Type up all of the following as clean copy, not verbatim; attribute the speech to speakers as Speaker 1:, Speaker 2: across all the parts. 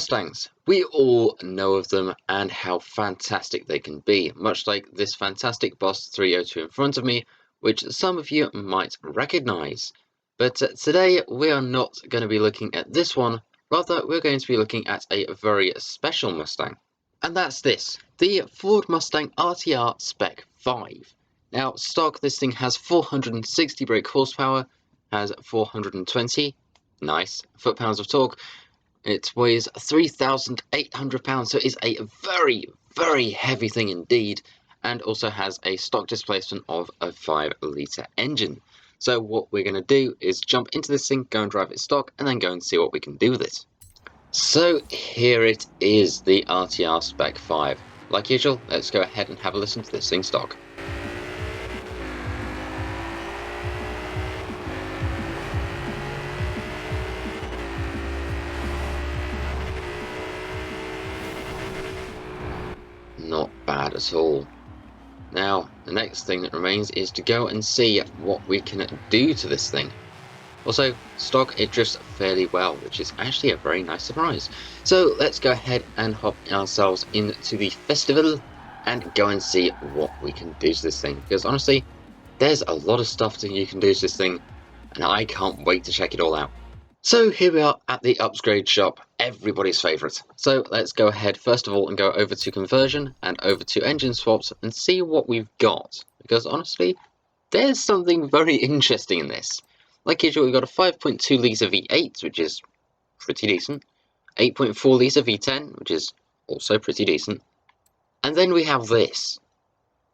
Speaker 1: Mustangs. We all know of them and how fantastic they can be, much like this fantastic Boss 302 in front of me, which some of you might recognise. But today we are not going to be looking at this one, rather we're going to be looking at a very special Mustang. And that's this, the Ford Mustang RTR SPEC 5. Now, stock, this thing has 460 brake horsepower, has 420, nice, foot-pounds of torque. It weighs 3,800 pounds, so it is a very, very heavy thing indeed, and also has a stock displacement of a 5-litre engine. So what we're going to do is jump into this thing, go and drive it stock, and then go and see what we can do with it. So here it is, the RTR SPEC 5. Like usual, let's go ahead and have a listen to this thing stock. Not bad at all. Now, the next thing that remains is to go and see what we can do to this thing. Also, stock, it drifts fairly well, which is actually a very nice surprise. So let's go ahead and hop ourselves into the festival and go and see what we can do to this thing. Because honestly, there's a lot of stuff that you can do to this thing, and I can't wait to check it all out. So here we are at the upgrade shop, everybody's favourite. So let's go ahead first of all and go over to conversion and over to engine swaps and see what we've got. Because honestly, there's something very interesting in this. Like usual, we've got a 5.2 litre V8, which is pretty decent. 8.4 litre V10, which is also pretty decent. And then we have this,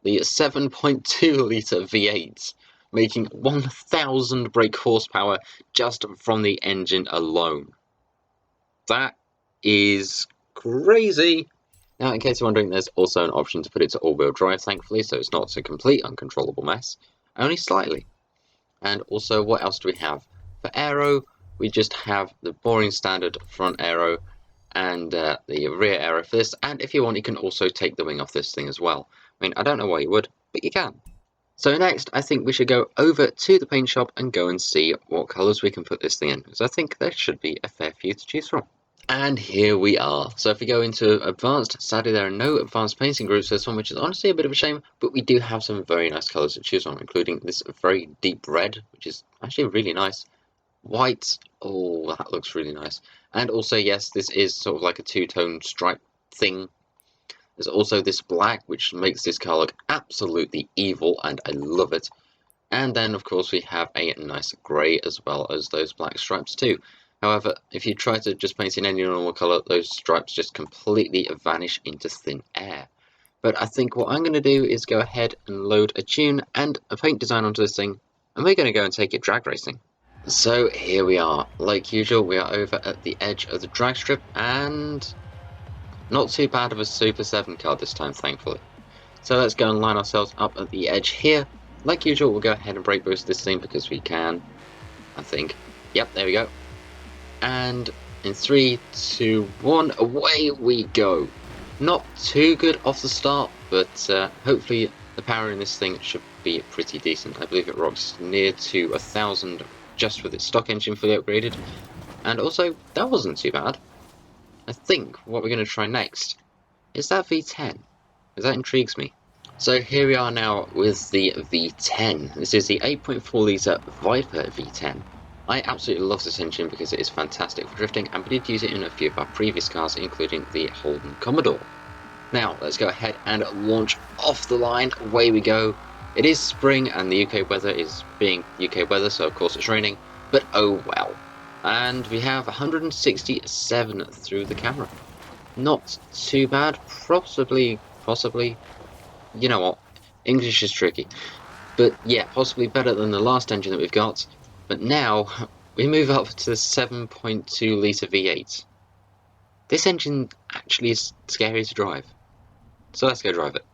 Speaker 1: the 7.2 litre V8. Making 1,000 brake horsepower just from the engine alone. That is crazy. Now, in case you're wondering, there's also an option to put it to all-wheel drive, thankfully, so it's not a complete uncontrollable mess, only slightly. And also, what else do we have? For aero, we just have the boring standard front aero and the rear aero for this, and if you want, you can also take the wing off this thing as well. I mean, I don't know why you would, but you can. So next, I think we should go over to the paint shop and go and see what colours we can put this thing in, because I think there should be a fair few to choose from. And here we are. So if we go into advanced, sadly there are no advanced painting groups for this one, which is honestly a bit of a shame, but we do have some very nice colours to choose from, including this very deep red, which is actually really nice. White, oh, that looks really nice. And also, yes, this is sort of like a two-tone stripe thing. There's also this black, which makes this car look absolutely evil, and I love it. And then, of course, we have a nice grey as well as those black stripes too. However, if you try to just paint in any normal colour, those stripes just completely vanish into thin air. But I think what I'm going to do is go ahead and load a tune and a paint design onto this thing, and we're going to go and take it drag racing. So here we are. Like usual, we are over at the edge of the drag strip, and not too bad of a Super 7 car this time, thankfully. So let's go and line ourselves up at the edge here. Like usual, we'll go ahead and brake boost this thing because we can, I think. Yep, there we go. And in 3, 2, 1, away we go. Not too good off the start, but hopefully the power in this thing should be pretty decent. I believe it rocks near to 1,000 just with its stock engine fully upgraded. And also, that wasn't too bad. I think what we're going to try next is that V10, because that intrigues me. So here we are now with the V10. This is the 8.4 litre Viper V10. I absolutely love this engine because it is fantastic for drifting, and we did use it in a few of our previous cars, including the Holden Commodore. Now, let's go ahead and launch off the line. Away we go. It is spring, and the UK weather is being UK weather, so of course it's raining, but oh well. And we have 167 through the camera. Not too bad. Possibly, you know what, English is tricky. But yeah, possibly better than the last engine that we've got. But now, we move up to the 7.2 litre V8. This engine actually is scary to drive. So let's go drive it.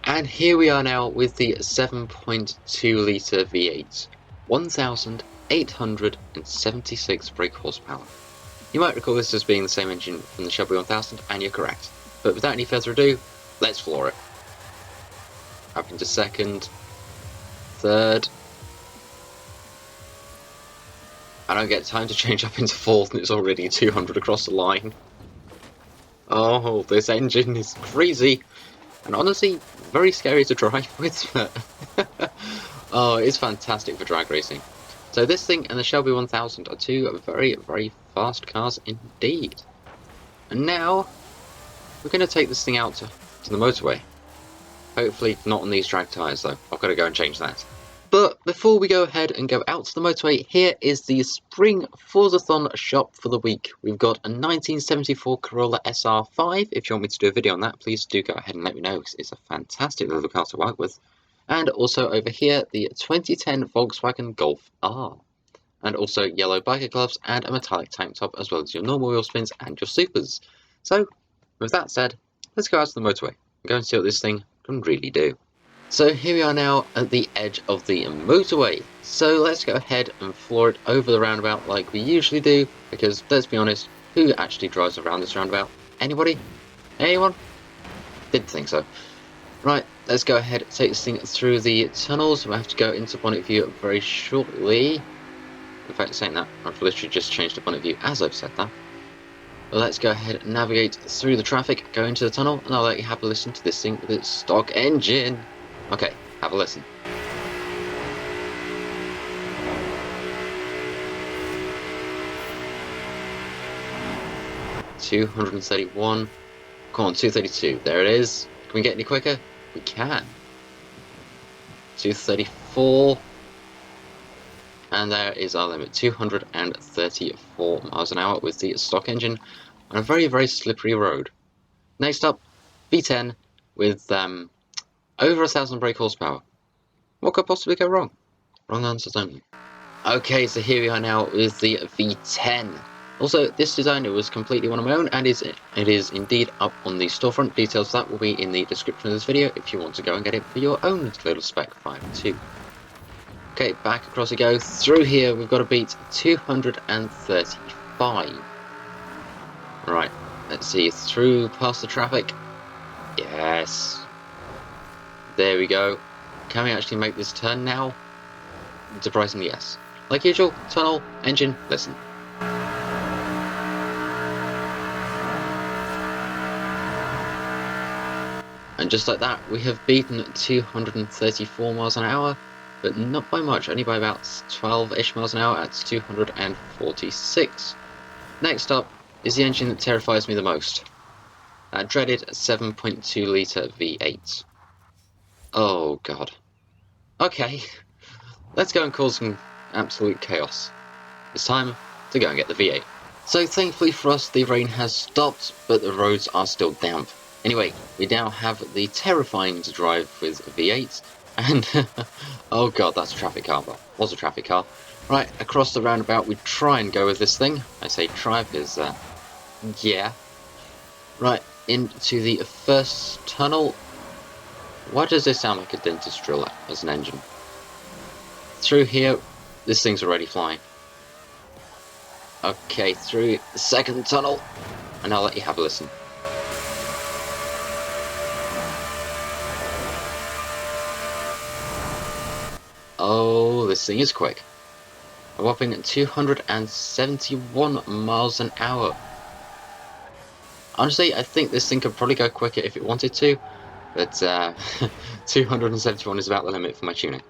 Speaker 1: And here we are now with the 7.2 litre V8. 1,876 brake horsepower. You might recall this as being the same engine from the Shelby 1000, and you're correct. But without any further ado, let's floor it. Up into second, third. I don't get time to change up into fourth, and it's already 200 across the line. Oh, this engine is crazy. And honestly, very scary to drive with, but oh, it's fantastic for drag racing. So this thing and the Shelby 1000 are two very, very fast cars indeed. And now, we're going to take this thing out to the motorway. Hopefully not on these drag tyres though, I've got to go and change that. But before we go ahead and go out to the motorway, here is the Spring Forzathon shop for the week. We've got a 1974 Corolla SR5. If you want me to do a video on that, please do go ahead and let me know, because it's a fantastic little car to work with. And also over here, the 2010 Volkswagen Golf R. And also yellow biker gloves and a metallic tank top, as well as your normal wheel spins and your supers. So, with that said, let's go out to the motorway and go and see what this thing can really do. So here we are now at the edge of the motorway. So let's go ahead and floor it over the roundabout like we usually do, because let's be honest, who actually drives around this roundabout? Anybody? Anyone? Didn't think so. Right, let's go ahead and take this thing through the tunnels. We'll have to go into bonnet view very shortly. In fact, saying that, I've literally just changed the bonnet view as I've said that. But let's go ahead and navigate through the traffic, go into the tunnel, and I'll let you have a listen to this thing with its stock engine. Okay, have a listen. $231. Come on, 232. There it is. Can we get any quicker? We can. 234. And there is our limit. 234 miles an hour with the stock engine on a very, very slippery road. Next up, V10 with over 1,000 brake horsepower. What could possibly go wrong? Wrong answers only. Okay, so here we are now with the V10. Also, this design was completely one of my own, and it is indeed up on the storefront. Details of that will be in the description of this video if you want to go and get it for your own little spec 5 too. Okay, back across we go. Through here, we've got to beat 235. Right, let's see, through past the traffic. Yes. There we go. Can we actually make this turn now? Surprisingly, yes. Like usual, tunnel, engine, listen. And just like that, we have beaten 234 miles an hour, but not by much, only by about 12-ish miles an hour at 246. Next up is the engine that terrifies me the most. That dreaded 7.2 litre V8. Oh god. Okay, let's go and cause some absolute chaos. It's time to go and get the V8. So thankfully for us, the rain has stopped, but the roads are still damp. Anyway, we now have the terrifying to drive with V8, and oh god, that's a traffic car, but was a traffic car. Right, across the roundabout we try and go with this thing. I say try because, yeah. Right, into the first tunnel. Why does this sound like a dentist drill as an engine? Through here, this thing's already flying. Okay, through the second tunnel, and I'll let you have a listen. Oh, this thing is quick. A whopping 271 miles an hour. Honestly, I think this thing could probably go quicker if it wanted to, but 271 is about the limit for my tuning.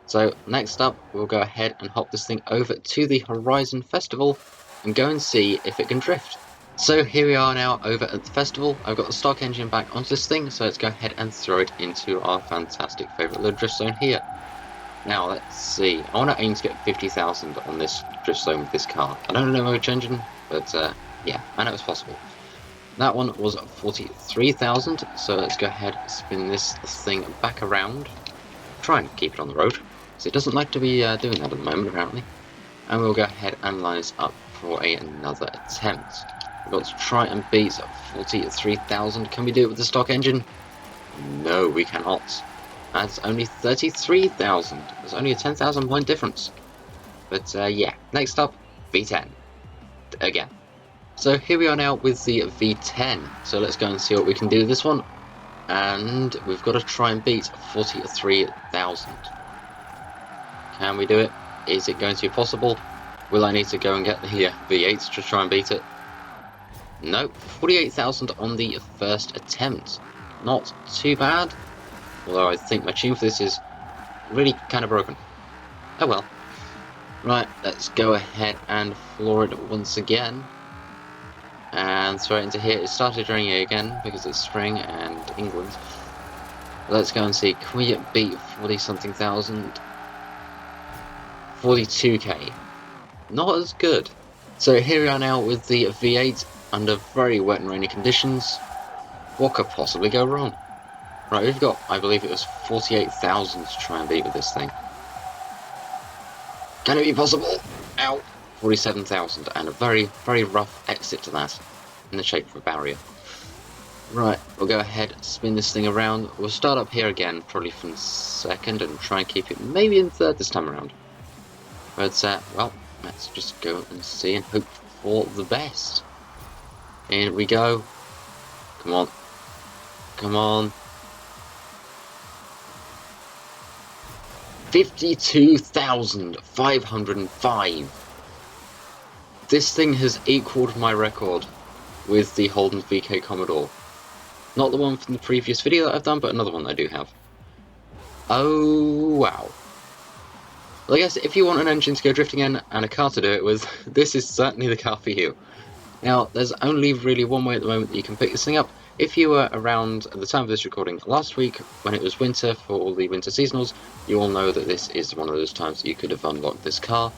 Speaker 1: So next up, we'll go ahead and hop this thing over to the Horizon Festival and go and see if it can drift. So here we are now over at the festival. I've got the stock engine back onto this thing, so let's go ahead and throw it into our fantastic favourite little drift zone here. Now let's see, I want to aim to get 50,000 on this drift zone with this car. I don't know which engine, but yeah, I know it's possible. That one was 43,000, so let's go ahead and spin this thing back around. Try and keep it on the road, because it doesn't like to be doing that at the moment apparently. And we'll go ahead and line this up for another attempt. We've got to try and beat 43,000. Can we do it with the stock engine? No, we cannot. That's only 33,000. There's only a 10,000 point difference. But yeah, next up, V10. Again. So here we are now with the V10. So let's go and see what we can do with this one. And we've got to try and beat 43,000. Can we do it? Is it going to be possible? Will I need to go and get the V8 to try and beat it? No, 48,000 on the first attempt. Not too bad, although I think my tune for this is really kind of broken. Oh well. Right, let's go ahead and floor it once again. And throw it into here. It started raining again because it's spring and England. Let's go and see, can we beat 40 something thousand? 42k. Not as good. So here we are now with the V8 under very wet and rainy conditions. What could possibly go wrong? Right, we've got, I believe it was 48,000 to try and beat with this thing. Can it be possible? Ow! 47,000 and a very, very rough exit to that in the shape of a barrier. Right, we'll go ahead, spin this thing around. We'll start up here again, probably from second, and try and keep it maybe in third this time around. But, well, let's just go and see and hope for the best. In we go. Come on. Come on. 52,505. This thing has equaled my record with the Holden VK Commodore. Not the one from the previous video that I've done, but another one that I do have. Oh, wow. Well, I guess if you want an engine to go drifting in and a car to do it with, this is certainly the car for you. Now, there's only really one way at the moment that you can pick this thing up. If you were around at the time of this recording last week, when it was winter for all the winter seasonals, you all know that this is one of those times that you could have unlocked this car.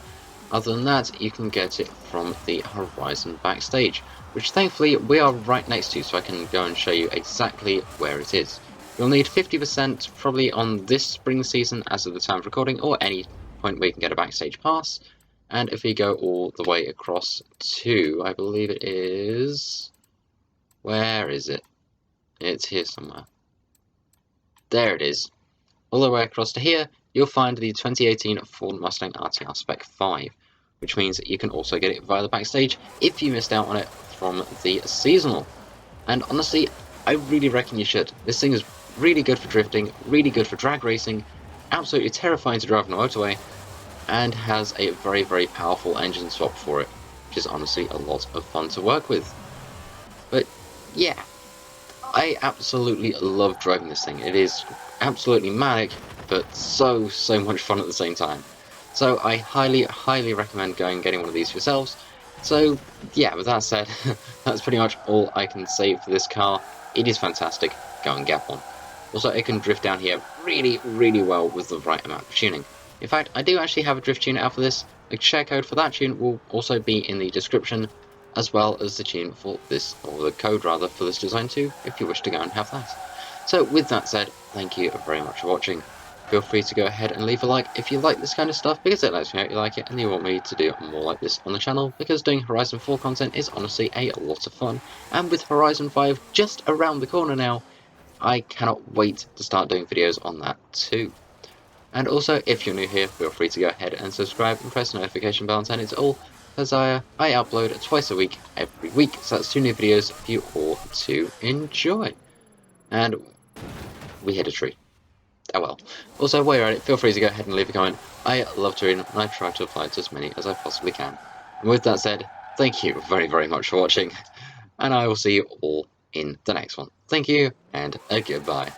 Speaker 1: Other than that, you can get it from the Horizon backstage, which thankfully we are right next to, so I can go and show you exactly where it is. You'll need 50% probably on this spring season as of the time of recording, or any point where you can get a backstage pass. And if we go all the way across to, I believe it is... Where is it? It's here somewhere. There it is. All the way across to here, you'll find the 2018 Ford Mustang SPEC 5, which means that you can also get it via the backstage if you missed out on it from the seasonal. And honestly, I really reckon you should. This thing is really good for drifting, really good for drag racing, absolutely terrifying to drive on the motorway, and has a very, very powerful engine swap for it, which is honestly a lot of fun to work with. But yeah, I absolutely love driving this thing. It is absolutely manic, but so much fun at the same time. So I highly, highly recommend going and getting one of these yourselves. So yeah, with that said, that's pretty much all I can say for this car. It is fantastic. Go and get one. Also, it can drift down here really, really well with the right amount of tuning. In fact, I do actually have a drift tune out for this. The share code for that tune will also be in the description, as well as the tune for this, or the code rather, for this design too, if you wish to go and have that. So with that said, thank you very much for watching. Feel free to go ahead and leave a like if you like this kind of stuff, because it lets me know you like it and you want me to do more like this on the channel, because doing Horizon 4 content is honestly a lot of fun, and with Horizon 5 just around the corner now, I cannot wait to start doing videos on that too. And also, if you're new here, feel free to go ahead and subscribe and press the notification bell and turn it to all, as I upload twice a week, every week, so that's 2 new videos for you all to enjoy. And we hit a tree. Oh well. Also, while you're at it, feel free to go ahead and leave a comment. I love to read them, and I try to apply to as many as I possibly can. And with that said, thank you very, very much for watching, and I will see you all in the next one. Thank you, and a goodbye.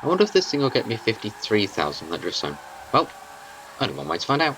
Speaker 1: I wonder if this thing will get me 53,000 that drift zone. Well, only one way to find out.